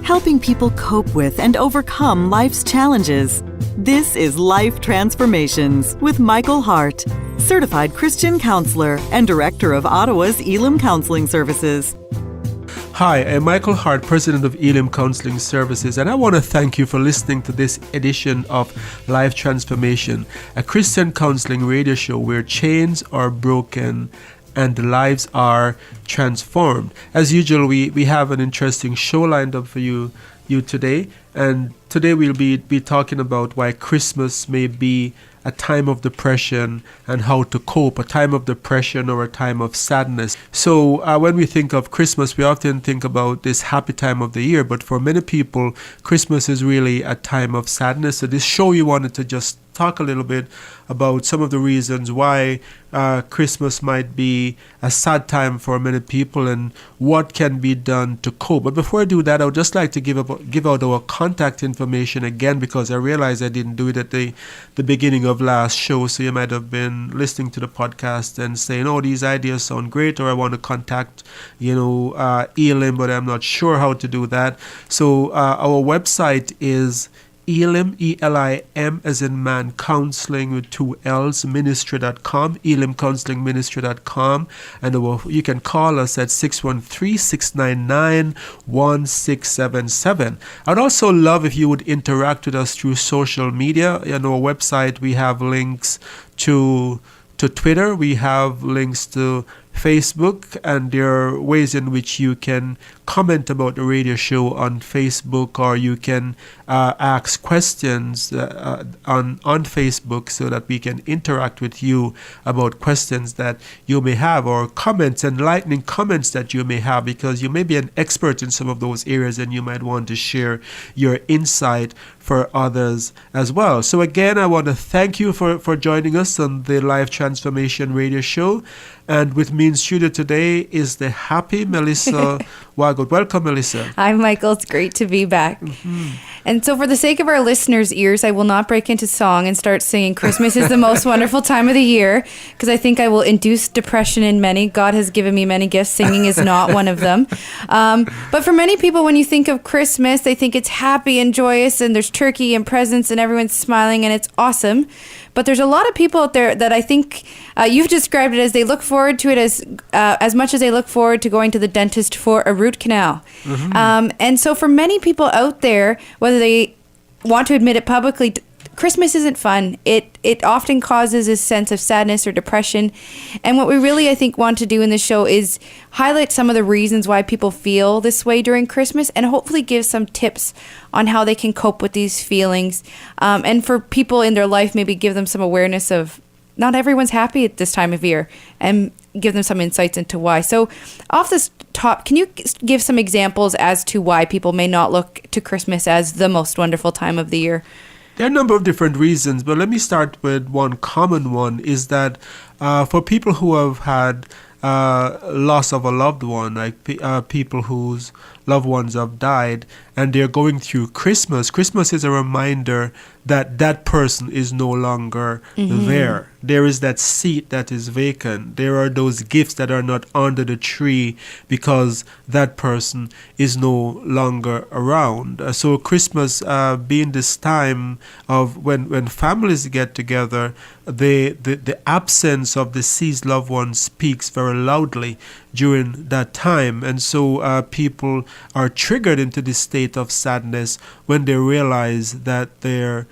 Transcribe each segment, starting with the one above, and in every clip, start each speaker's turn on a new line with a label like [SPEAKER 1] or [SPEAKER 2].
[SPEAKER 1] helping people cope with and overcome life's challenges. This is Life Transformations with Michael Hart, certified Christian counselor and director of Ottawa's Elim Counselling Services.
[SPEAKER 2] Hi, I'm Michael Hart, president of Elim Counselling Services, and I want to thank you for listening to this edition of Life Transformation, a Christian counseling radio show where chains are broken and lives are transformed. As usual, we have an interesting show lined up for you today, and today we'll be talking about why Christmas may be a time of depression and how to cope, a time of depression or a time of sadness. So when we think of Christmas, we often think about this happy time of the year, but for many people, Christmas is really a time of sadness. So this show, you wanted to just talk a little bit about some of the reasons why Christmas might be a sad time for many people and what can be done to cope. But before I do that, I would just like to give out our contact information again, because I realized I didn't do it at the beginning of last show. So you might have been listening to the podcast and saying, oh, these ideas sound great, or I want to contact, Elim, but I'm not sure how to do that. So our website is Elim, E-L-I-M as in man, counseling with 2 L's, ministry.com, elimcounselingministry.com, and you can call us at 613-699-1677. I'd also love if you would interact with us through social media. On our website, we have links to Twitter, we have links to Facebook, and there are ways in which you can comment about the radio show on Facebook, or you can ask questions on Facebook so that we can interact with you about questions that you may have, or comments, enlightening comments that you may have, because you may be an expert in some of those areas and you might want to share your insight for others as well. So again, I want to thank you for joining us on the Life Transformation Radio Show. And with me in studio today is the happy Melissa Wagood. Welcome, Melissa.
[SPEAKER 3] Hi, Michael. It's great to be back. Mm-hmm. And so for the sake of our listeners' ears, I will not break into song and start singing Christmas is the most wonderful time of the year, because I think I will induce depression in many. God has given me many gifts. Singing is not one of them. But for many people, when you think of Christmas, they think it's happy and joyous, and there's turkey and presents and everyone's smiling and it's awesome. But there's a lot of people out there that I think you've described it as they look forward to it as much as they look forward to going to the dentist for a root canal. Mm-hmm. And so for many people out there, whether they want to admit it publicly, Christmas isn't fun. It often causes a sense of sadness or depression. And what we really, I think, want to do in this show is highlight some of the reasons why people feel this way during Christmas, and hopefully give some tips on how they can cope with these feelings. And for people in their life, maybe give them some awareness of not everyone's happy at this time of year, and give them some insights into why. So off this top, can you give some examples as to why people may not look to Christmas as the most wonderful time of the year?
[SPEAKER 2] There are a number of different reasons, but let me start with one common one, is that for people who have had loss of a loved one, like people whose loved ones have died, and they're going through Christmas is a reminder that that person is no longer there. There is that seat that is vacant. There are those gifts that are not under the tree because that person is no longer around. So Christmas being this time of when families get together, the absence of the deceased loved one speaks very loudly during that time. And so people are triggered into this state of sadness when they realize that the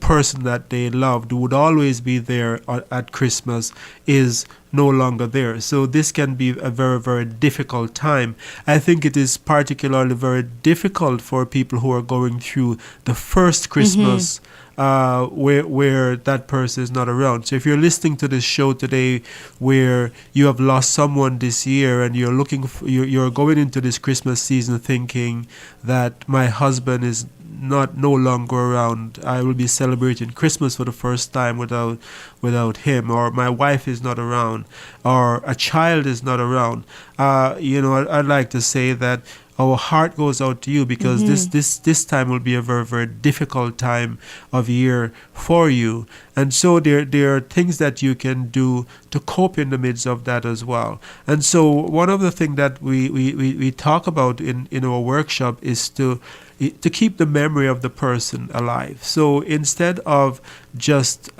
[SPEAKER 2] person that they loved would always be there at Christmas is no longer there. So this can be a very, very difficult time. I think it is particularly very difficult for people who are going through the first Christmas where that person is not around. So if you're listening to this show today where you have lost someone this year and you're going into this Christmas season thinking that my husband is no longer around, I will be celebrating Christmas for the first time without him, or my wife is not around, or a child is not around, I'd like to say that our heart goes out to you, because this time will be a very, very difficult time of year for you. And so there are things that you can do to cope in the midst of that as well. And so one of the things that we talk about in our workshop is to keep the memory of the person alive. So instead of just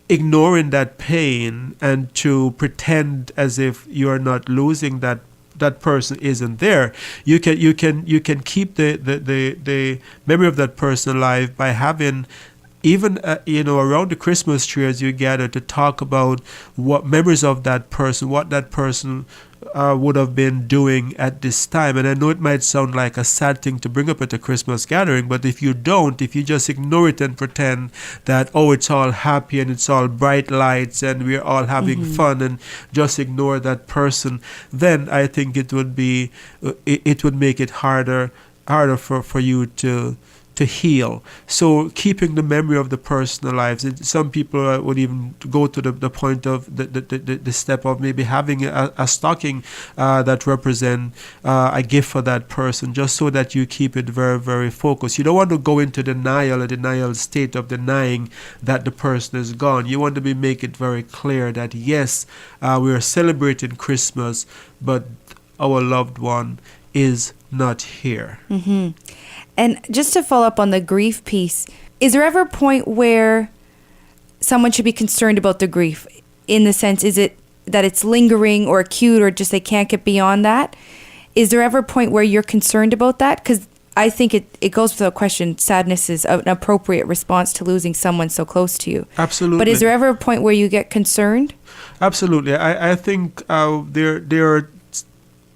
[SPEAKER 2] ignoring that pain and to pretend as if you are not losing that person isn't there, you can keep the memory of that person alive by having, even around the Christmas tree, as you gather, to talk about what memories of that person, what that person would have been doing at this time. And I know it might sound like a sad thing to bring up at a Christmas gathering, but if you just ignore it and pretend that, oh, it's all happy and it's all bright lights and we're all having fun, and just ignore that person, then I think it would make it harder for you to heal. So keeping the memory of the person alive. Some people would even go to the point of the step of maybe having a stocking that represent a gift for that person, just so that you keep it very, very focused. You don't want to go into a denial state of denying that the person is gone. You want to make it very clear that yes, we are celebrating Christmas, but our loved one is not here.
[SPEAKER 3] And just to follow up on the grief piece, is there ever a point where someone should be concerned about the grief? In the sense, is it that it's lingering or acute, or just they can't get beyond that? Is there ever a point where you're concerned about that? Because I think it goes without question, sadness is an appropriate response to losing someone so close to you.
[SPEAKER 2] Absolutely.
[SPEAKER 3] But is there ever a point where you get concerned?
[SPEAKER 2] Absolutely. I think there are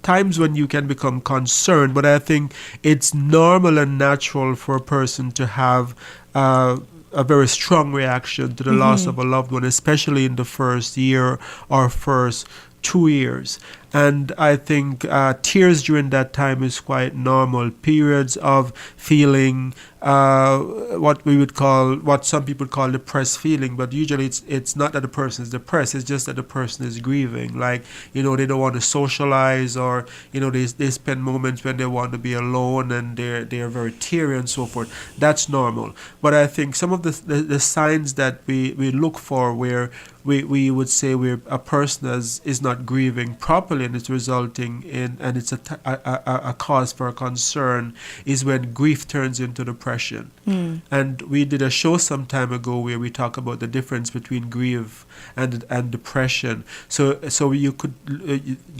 [SPEAKER 2] times when you can become concerned, but I think it's normal and natural for a person to have a very strong reaction to the loss of a loved one, especially in the first year or first 2 years. And I think tears during that time is quite normal. Periods of feeling what some people call depressed feeling, but usually it's not that the person is depressed, it's just that the person is grieving. Like, they don't want to socialize, or they spend moments when they want to be alone and they're very teary and so forth. That's normal. But I think some of the signs that we look for, where we would say where a person is not grieving properly and it's resulting in, and it's a cause for concern, is when grief turns into depression. And we did a show some time ago where we talk about the difference between grief and depression. So you could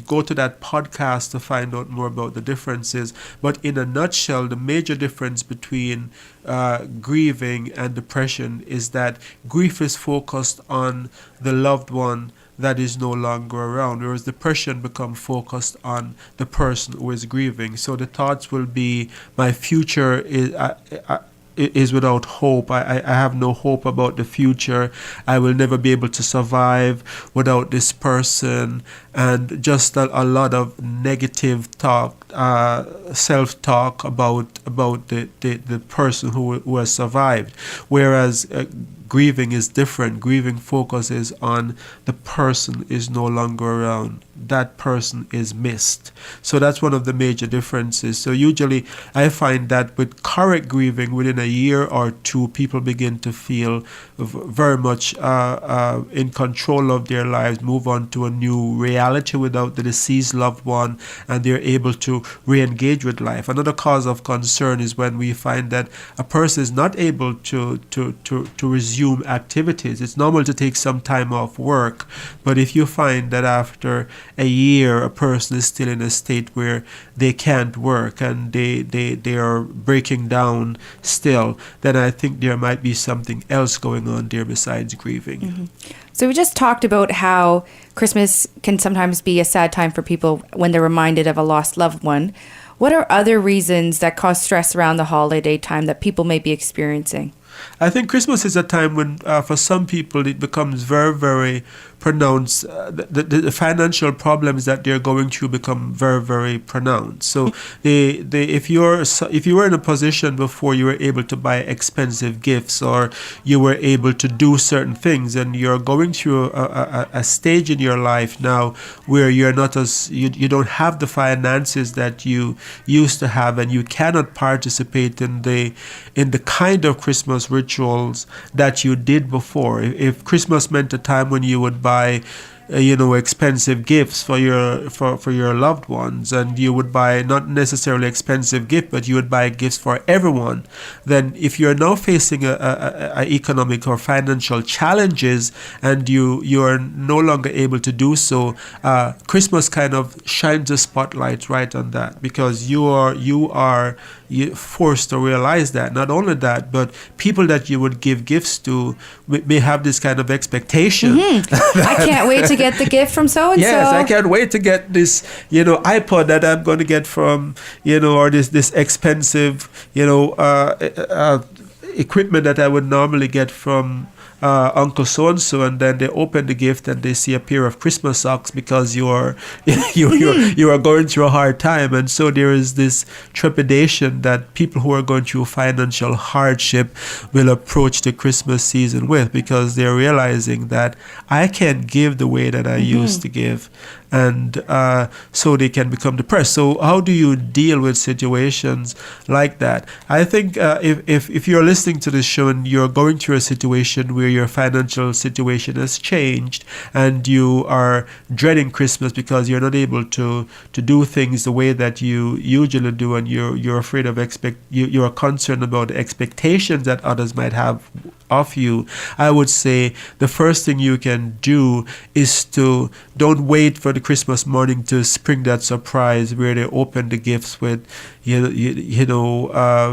[SPEAKER 2] go to that podcast to find out more about the differences. But in a nutshell, the major difference between grieving and depression is that grief is focused on the loved one that is no longer around, whereas depression becomes focused on the person who is grieving. So the thoughts will be, my future is without hope. I have no hope about the future. I will never be able to survive without this person, and just a lot of negative talk, self-talk about the person who has survived. Whereas grieving is different. Grieving focuses on the person is no longer around. That person is missed. So that's one of the major differences. So usually I find that with correct grieving, within a year or two, people begin to feel very much in control of their lives, move on to a new reality without the deceased loved one, and they're able to re-engage with life. Another cause of concern is when we find that a person is not able to resume activities. It's normal to take some time off work, but if you find that after a year a person is still in a state where they can't work and they are breaking down still, then I think there might be something else going on there besides grieving.
[SPEAKER 3] So we just talked about how Christmas can sometimes be a sad time for people when they're reminded of a lost loved one. What are other reasons that cause stress around the holiday time that people may be experiencing?
[SPEAKER 2] I think Christmas is a time when, for some people, it becomes very, very pronounced. The financial problems that they're going through become very, very pronounced. So, if you were in a position before you were able to buy expensive gifts, or you were able to do certain things, and you're going through a stage in your life now where you're not as you don't have the finances that you used to have, and you cannot participate in the kind of Christmas rituals that you did before. If Christmas meant a time when you would buy expensive gifts for your loved ones, and you would buy not necessarily expensive gift, but you would buy gifts for everyone, then if you're now facing a economic or financial challenges, and you are no longer able to do so, Christmas kind of shines a spotlight right on that, because you are forced to realize that. Not only that, but people that you would give gifts to may have this kind of expectation.
[SPEAKER 3] I can't wait to get the gift from so and so.
[SPEAKER 2] Yes, I can't wait to get this, iPod that I'm going to get from, or this expensive, equipment that I would normally get from Uncle so and so, and then they open the gift and they see a pair of Christmas socks because you are going through a hard time. And so there is this trepidation that people who are going through financial hardship will approach the Christmas season with, because they're realizing that I can't give the way that I used to give. And so they can become depressed. So how do you deal with situations like that? I think if you're listening to this show and you're going through a situation where your financial situation has changed, and you are dreading Christmas because you're not able to do things the way that you usually do, and you're afraid of you're concerned about the expectations that others might have of you, I would say the first thing you can do is to don't wait for the Christmas morning to spring that surprise where they open the gifts with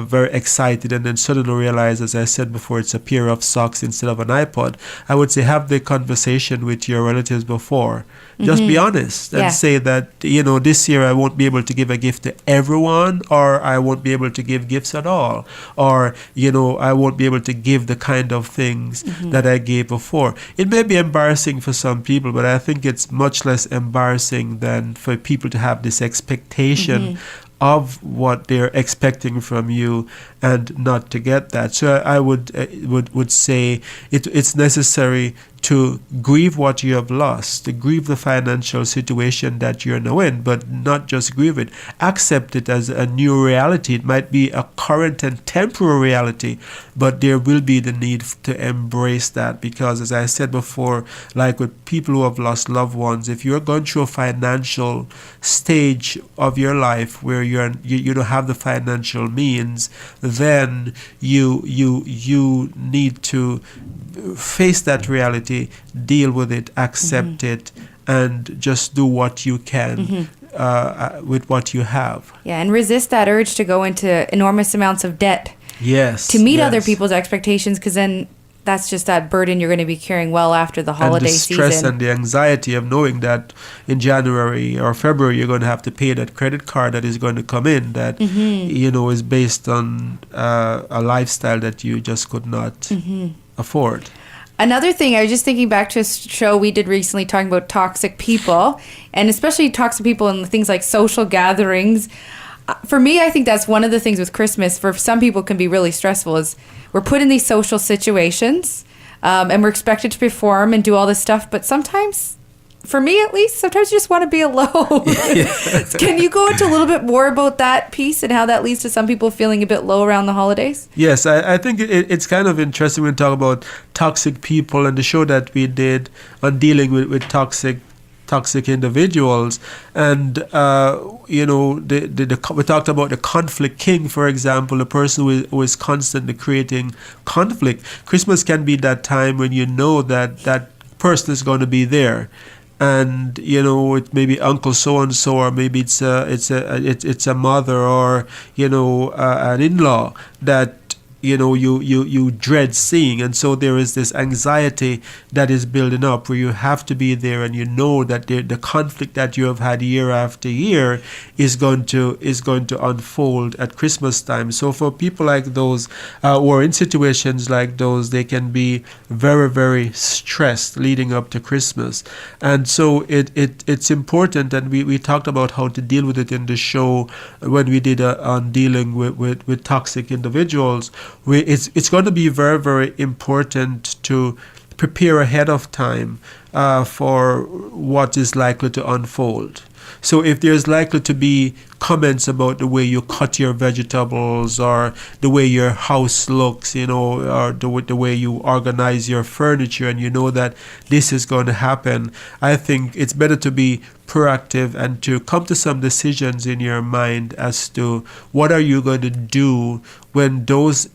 [SPEAKER 2] very excited, and then suddenly realize, as I said before, it's a pair of socks instead of an iPod. I would say have the conversation with your relatives before. Just be honest and say that, this year I won't be able to give a gift to everyone, or I won't be able to give gifts at all, or, I won't be able to give the kind of things that I gave before. It may be embarrassing for some people, but I think it's much less embarrassing than for people to have this expectation of what they're expecting from you and not to get that. So I would say it's necessary to grieve what you have lost, to grieve the financial situation that you're now in, but not just grieve it. Accept it as a new reality. It might be a current and temporary reality, but there will be the need to embrace that, because, as I said before, like with people who have lost loved ones, if you're going through a financial stage of your life where you don't have the financial means, then you need to face that reality, deal with it, accept it, and just do what you can with what you have.
[SPEAKER 3] Yeah, and resist that urge to go into enormous amounts of debt.
[SPEAKER 2] Yes.
[SPEAKER 3] To meet other people's expectations, because then that's just that burden you're going to be carrying well after the holiday season.
[SPEAKER 2] And the stress and the anxiety of knowing that in January or February you're going to have to pay that credit card that is going to come in that, is based on a lifestyle that you just could not afford.
[SPEAKER 3] Another thing, I was just thinking back to a show we did recently talking about toxic people, and especially toxic people in things like social gatherings. For me, I think that's one of the things with Christmas, for some people can be really stressful, is we're put in these social situations and we're expected to perform and do all this stuff. But sometimes, for me at least, sometimes you just want to be alone. Can you go into a little bit more about that piece and how that leads to some people feeling a bit low around the holidays?
[SPEAKER 2] Yes, I think it's kind of interesting when we talk about toxic people, and the show that we did on dealing with toxic individuals, and we talked about the conflict king, for example, a person who is constantly creating conflict. Christmas can be that time when you know that person is going to be there, and it may be uncle so and so, or maybe it's a mother, or an in-law that you dread seeing, and so there is this anxiety that is building up where you have to be there, and you know that the conflict that you have had year after year is going to unfold at Christmas time. So for people like those who are in situations like those, they can be very, very stressed leading up to Christmas. And so it's important, and we talked about how to deal with it in the show when we did on dealing with toxic individuals. It's going to be very, very important to prepare ahead of time for what is likely to unfold. So if there's likely to be comments about the way you cut your vegetables, or the way your house looks, or the way you organize your furniture, and you know that this is going to happen, I think it's better to be proactive and to come to some decisions in your mind as to what are you going to do when those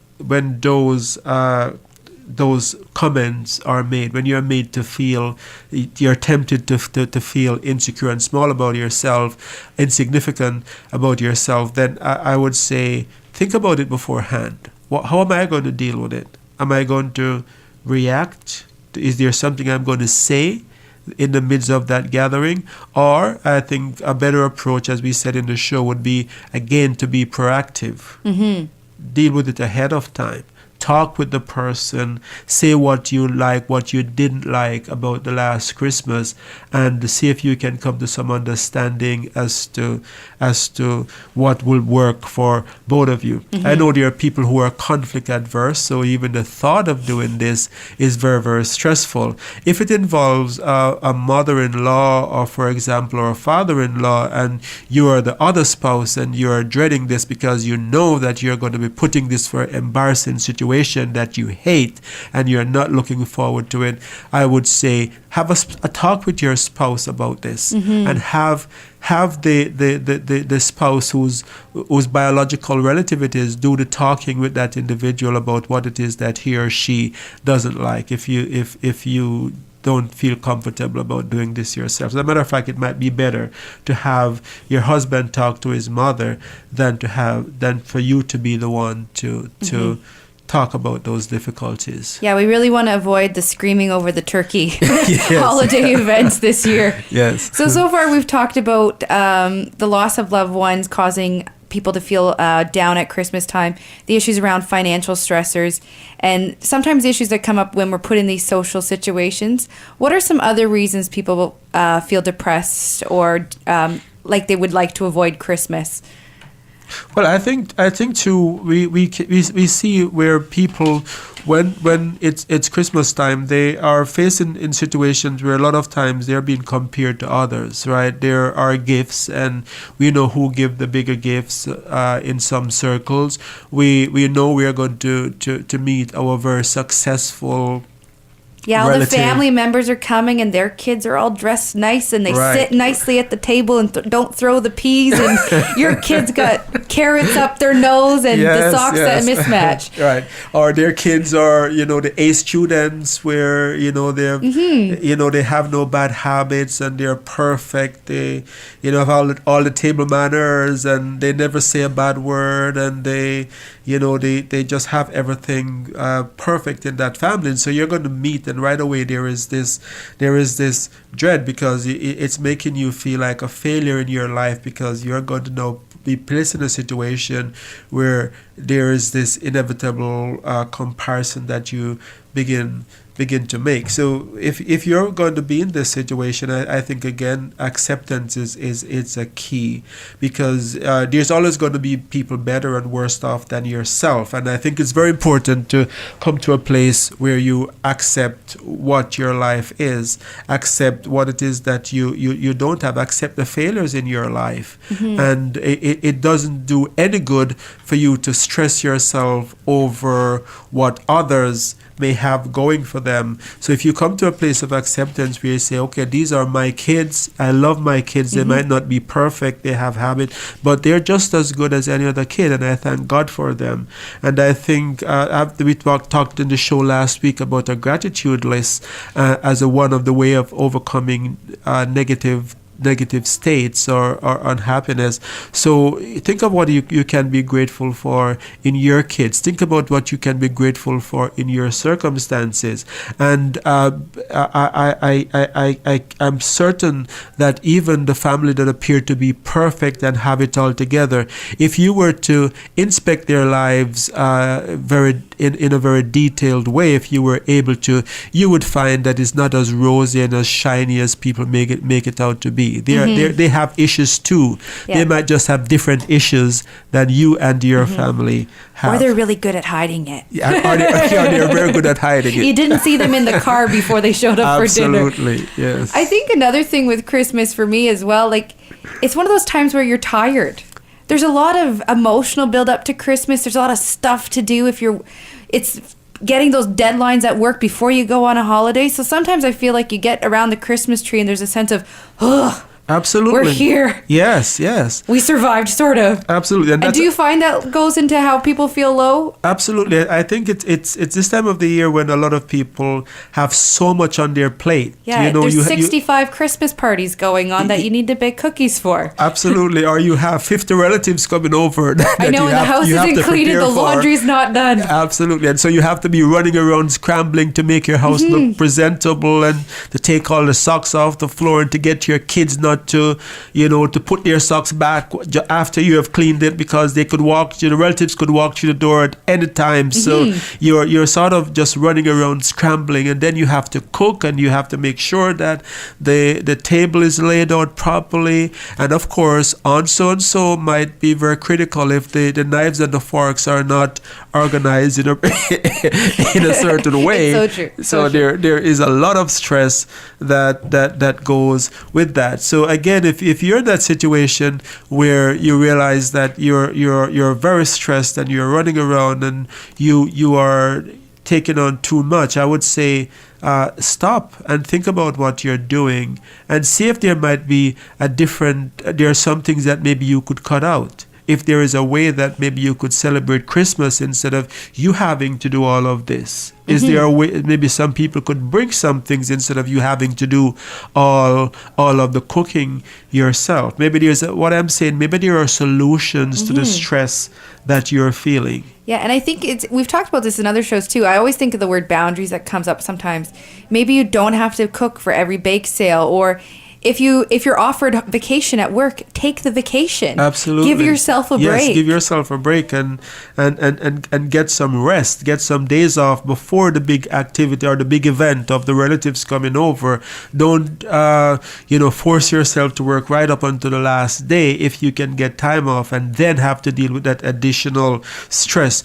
[SPEAKER 2] comments are made, when you're made to feel, you're tempted to feel insecure and small about yourself, insignificant about yourself, then I would say think about it beforehand. How am I going to deal with it? Am I going to react? Is there something I'm going to say in the midst of that gathering? Or I think a better approach, as we said in the show, would be, again, to be proactive. Mm-hmm. Deal with it ahead of time. Talk with the person, say what you like, what you didn't like about the last Christmas, and see if you can come to some understanding as to what will work for both of you. Mm-hmm. I know there are people who are conflict adverse, so even the thought of doing this is very, very stressful. If it involves a mother-in-law, or for example, or a father-in-law, and you are the other spouse and you are dreading this because you know that you're going to be putting this for an embarrassing situation that you hate and you're not looking forward to it, I would say have a talk with your spouse about this. Mm-hmm. And have the spouse whose biological relative it is do the talking with that individual about what it is that he or she doesn't like, if you don't feel comfortable about doing this yourself. As a matter of fact, it might be better to have your husband talk to his mother than for you to be the one to talk about those difficulties.
[SPEAKER 3] Yeah, we really want to avoid the screaming over the turkey holiday events this year.
[SPEAKER 2] Yes.
[SPEAKER 3] So far we've talked about the loss of loved ones causing people to feel down at Christmas time, the issues around financial stressors, and sometimes issues that come up when we're put in these social situations. What are some other reasons people feel depressed or like they would like to avoid Christmas?
[SPEAKER 2] Well, I think too we see where people, when it's Christmas time, they are facing in situations where a lot of times they're being compared to others, right? There are gifts, and we know who give the bigger gifts in some circles. We know we are going to meet our very successful
[SPEAKER 3] all
[SPEAKER 2] relative.
[SPEAKER 3] The family members are coming and their kids are all dressed nice and they sit nicely at the table and don't throw the peas, and your kids got carrots up their nose and the socks that mismatch.
[SPEAKER 2] Right. Or their kids are, the A students where, they're, they have no bad habits and they're perfect. They, have all the table manners and they never say a bad word, and they just have everything perfect in that family. And so you're going to meet, and right away there is this dread, because it's making you feel like a failure in your life, because you're going to now be placed in a situation where there is this inevitable comparison that you begin to make. So if you're going to be in this situation, I think again acceptance is a key, because there's always going to be people better and worse off than yourself, and I think it's very important to come to a place where you accept what your life is, accept what it is that you don't have, accept the failures in your life. Mm-hmm. And it doesn't do any good for you to stress yourself over what others may have going for them. So if you come to a place of acceptance where you say, okay, these are my kids, I love my kids, they might not be perfect, they have habit, but they're just as good as any other kid, and I thank God for them. And I think we talked in the show last week about a gratitude list as one of the way of overcoming negative negative states or unhappiness. So think of what you can be grateful for in your kids. Think about what you can be grateful for in your circumstances. And I'm certain that even the family that appear to be perfect and have it all together, if you were to inspect their lives in a very detailed way, if you were able to, you would find that it's not as rosy and as shiny as people make it out to be. They have issues too. Yeah. They might just have different issues than you and your family have.
[SPEAKER 3] Or they're really good at hiding it.
[SPEAKER 2] Yeah, they're very good at hiding it.
[SPEAKER 3] You didn't see them in the car before they showed up for dinner.
[SPEAKER 2] Absolutely, yes.
[SPEAKER 3] I think another thing with Christmas for me as well, like, it's one of those times where you're tired. There's a lot of emotional build up to Christmas. There's a lot of stuff to do it's getting those deadlines at work before you go on a holiday. So sometimes I feel like you get around the Christmas tree and there's a sense of, ugh.
[SPEAKER 2] Absolutely.
[SPEAKER 3] We're here.
[SPEAKER 2] Yes.
[SPEAKER 3] We survived, sort of.
[SPEAKER 2] Absolutely.
[SPEAKER 3] And do you find that goes into how people feel low?
[SPEAKER 2] Absolutely. I think it's this time of the year when a lot of people have so much on their plate.
[SPEAKER 3] Yeah, there's 65 Christmas parties going on that you need to bake cookies for.
[SPEAKER 2] Absolutely. Or you have 50 relatives coming over.
[SPEAKER 3] I know, and the house isn't clean and the laundry's not done.
[SPEAKER 2] Absolutely. And so you have to be running around scrambling to make your house look presentable and to take all the socks off the floor and to get your kids not to put their socks back after you have cleaned it, because they could the relatives could walk through the door at any time. So you're sort of just running around scrambling, and then you have to cook and you have to make sure that the table is laid out properly. And of course, so might be very critical if the knives and the forks are not organized in a certain way.
[SPEAKER 3] It's so true.
[SPEAKER 2] So there is a lot of stress that goes with that. So again, if you're in that situation where you realize that you're very stressed and you're running around and you are taking on too much, I would say stop and think about what you're doing and see if there might be there are some things that maybe you could cut out. If there is a way that maybe you could celebrate Christmas instead of you having to do all of this. Is there a way maybe some people could bring some things instead of you having to do all of the cooking yourself? Maybe maybe there are solutions to the stress that you're feeling.
[SPEAKER 3] Yeah, and I think we've talked about this in other shows too. I always think of the word boundaries that comes up sometimes. Maybe you don't have to cook for every bake sale, or if you're offered vacation at work, take the vacation.
[SPEAKER 2] Absolutely.
[SPEAKER 3] Give yourself a break.
[SPEAKER 2] Yes, give yourself a break and get some rest, get some days off before the big activity or the big event of the relatives coming over. Don't force yourself to work right up until the last day if you can get time off and then have to deal with that additional stress.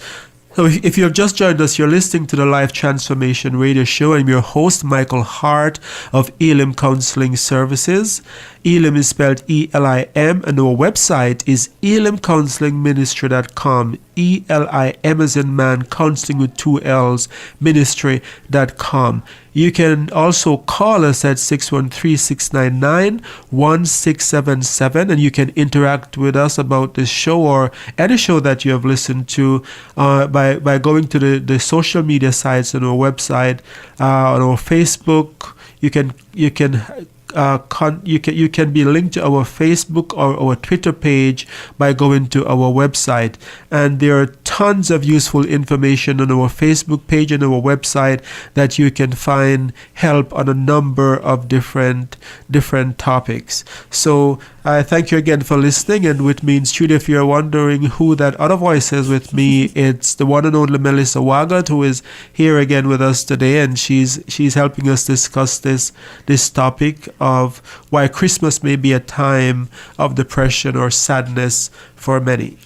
[SPEAKER 2] So if you have just joined us, you're listening to the Life Transformation Radio Show. I'm your host, Michael Hart of Elim Counselling Services. Elim is spelled E-L-I-M, and our website is elimcounselingministry.com. E-L-I-M as in man, counseling with 2 L's, ministry.com. You can also call us at 613-699-1677, and you can interact with us about this show or any show that you have listened to by going to the social media sites on our website, on our Facebook. You can be linked to our Facebook or our Twitter page by going to our website, and there are tons of useful information on our Facebook page and our website that you can find help on a number of different topics. So I thank you again for listening, and with me in studio, if you're wondering who that other voice is with me, it's the one and only Melissa Wagat, who is here again with us today, and she's helping us discuss this topic of why Christmas may be a time of depression or sadness for many.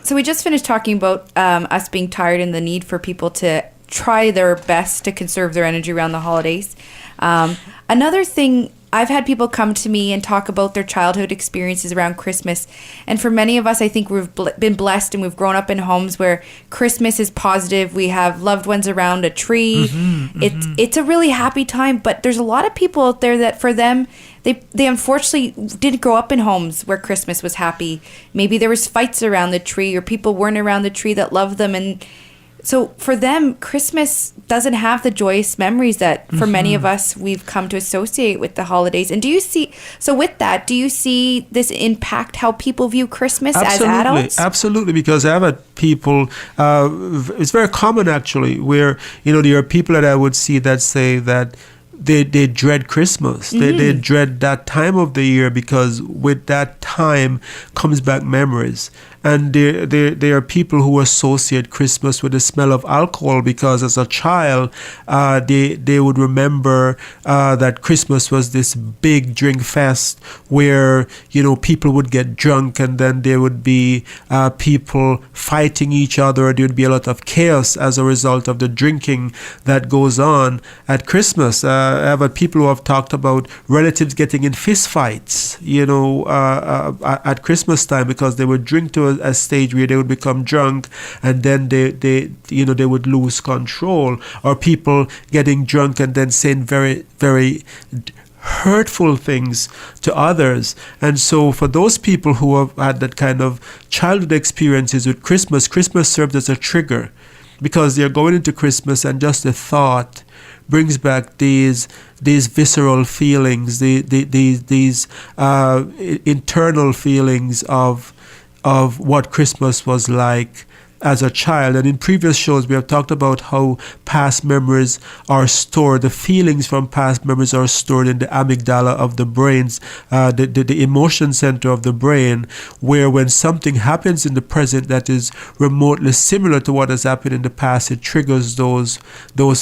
[SPEAKER 3] So we just finished talking about us being tired and the need for people to try their best to conserve their energy around the holidays. Another thing, I've had people come to me and talk about their childhood experiences around Christmas. And for many of us, I think we've been blessed and we've grown up in homes where Christmas is positive. We have loved ones around a tree. It's a really happy time. But there's a lot of people out there that for them, they unfortunately didn't grow up in homes where Christmas was happy. Maybe there was fights around the tree, or people weren't around the tree that loved them. And So for them, Christmas doesn't have the joyous memories that for many of us we've come to associate with the holidays. And do you see this impact how people view Christmas as adults?
[SPEAKER 2] Absolutely, because I have had people, it's very common actually, where, there are people that I would see that say that they dread Christmas. They dread that time of the year because with that time comes back memories. And there are people who associate Christmas with the smell of alcohol because as a child, they would remember that Christmas was this big drink fest where, people would get drunk and then there would be people fighting each other. There would be a lot of chaos as a result of the drinking that goes on at Christmas. I've had people who have talked about relatives getting in fist fights, at Christmas time because they would drink to a stage where they would become drunk and then they would lose control, or people getting drunk and then saying very, very hurtful things to others. And so for those people who have had that kind of childhood experiences with Christmas served as a trigger because they're going into Christmas and just the thought brings back these visceral feelings, these internal feelings of what Christmas was like as a child. And in previous shows, we have talked about how past memories are stored. The feelings from past memories are stored in the amygdala of the brains, the emotion center of the brain, where when something happens in the present that is remotely similar to what has happened in the past, it triggers those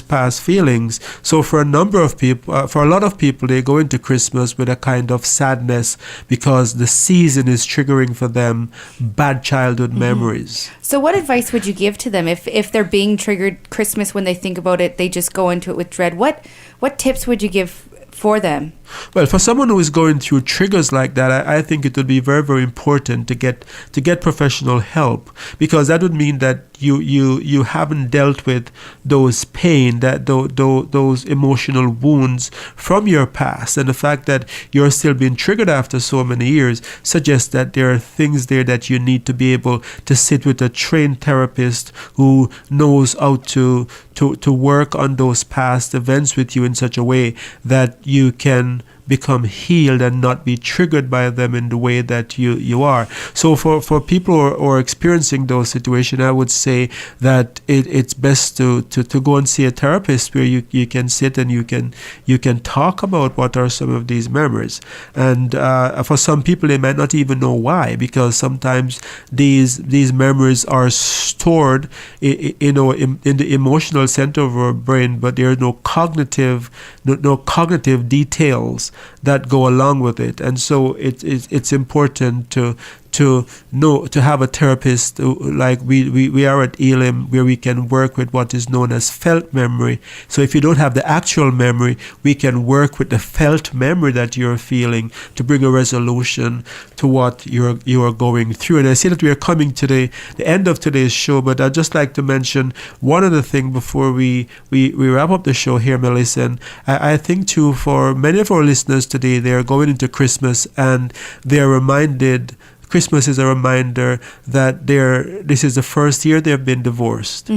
[SPEAKER 2] past feelings. So for a number of people, for a lot of people, they go into Christmas with a kind of sadness because the season is triggering for them bad childhood memories.
[SPEAKER 3] So what advice would you give to them if they're being triggered Christmas when they think about it, they just go into it with dread? What tips would you give for them?
[SPEAKER 2] Well, for someone who is going through triggers like that, I think it would be very, very important to get professional help, because that would mean that you haven't dealt with those pain, that those emotional wounds from your past, and the fact that you're still being triggered after so many years suggests that there are things there that you need to be able to sit with a trained therapist who knows how to work on those past events with you in such a way that you can become healed and not be triggered by them in the way that you are. So for people who are experiencing those situations, I would say that it's best to go and see a therapist where you can sit and you can talk about what are some of these memories. And for some people, they might not even know why, because sometimes these memories are stored in the emotional center of our brain, but there are no cognitive details that go along with it. And so it's important to have a therapist like we are at Elim, where we can work with what is known as felt memory. So if you don't have the actual memory, we can work with the felt memory that you're feeling to bring a resolution to what you are going through. And I see that we are coming to the end of today's show, but I'd just like to mention one other thing before we wrap up the show here, Melissa. And I think too, for many of our listeners today, they are going into Christmas and they are reminded. Christmas is a reminder that this is the first year they've been divorced,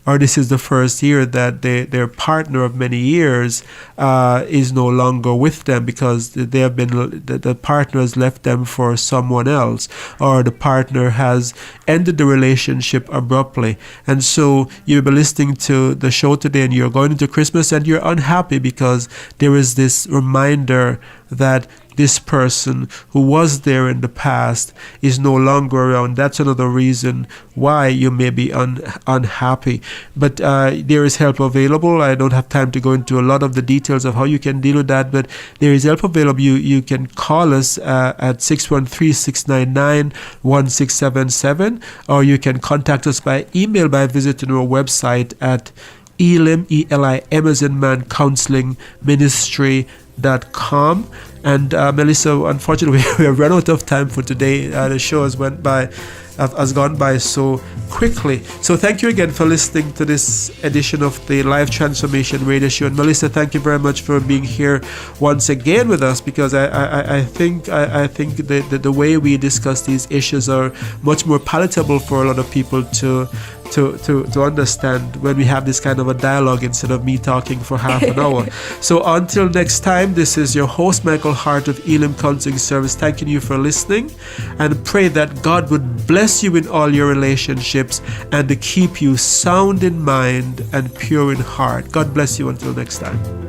[SPEAKER 2] or this is the first year that their partner of many years is no longer with them because they have been the partner has left them for someone else, or the partner has ended the relationship abruptly. And so you'll be listening to the show today and you're going into Christmas and you're unhappy because there is this reminder that this person who was there in the past is no longer around. That's another reason why you may be unhappy. But there is help available. I don't have time to go into a lot of the details of how you can deal with that, but there is help available. You can call us at 613-699-1677, or you can contact us by email by visiting our website at Elim, E-L-I-M as in man, Counselling Ministry.com. And Melissa, unfortunately, we have run out of time for today. The show has went by has gone by so quickly. So thank you again for listening to this edition of the Life Transformation Radio Show. And Melissa, thank you very much for being here once again with us, because I think the way we discuss these issues are much more palatable for a lot of people to understand when we have this kind of a dialogue instead of me talking for half an hour. So until next time, this is your host Michael Hart of Elim Counseling Service, thanking you for listening, and pray that God would bless you in all your relationships and to keep you sound in mind and pure in heart. God bless you until next time.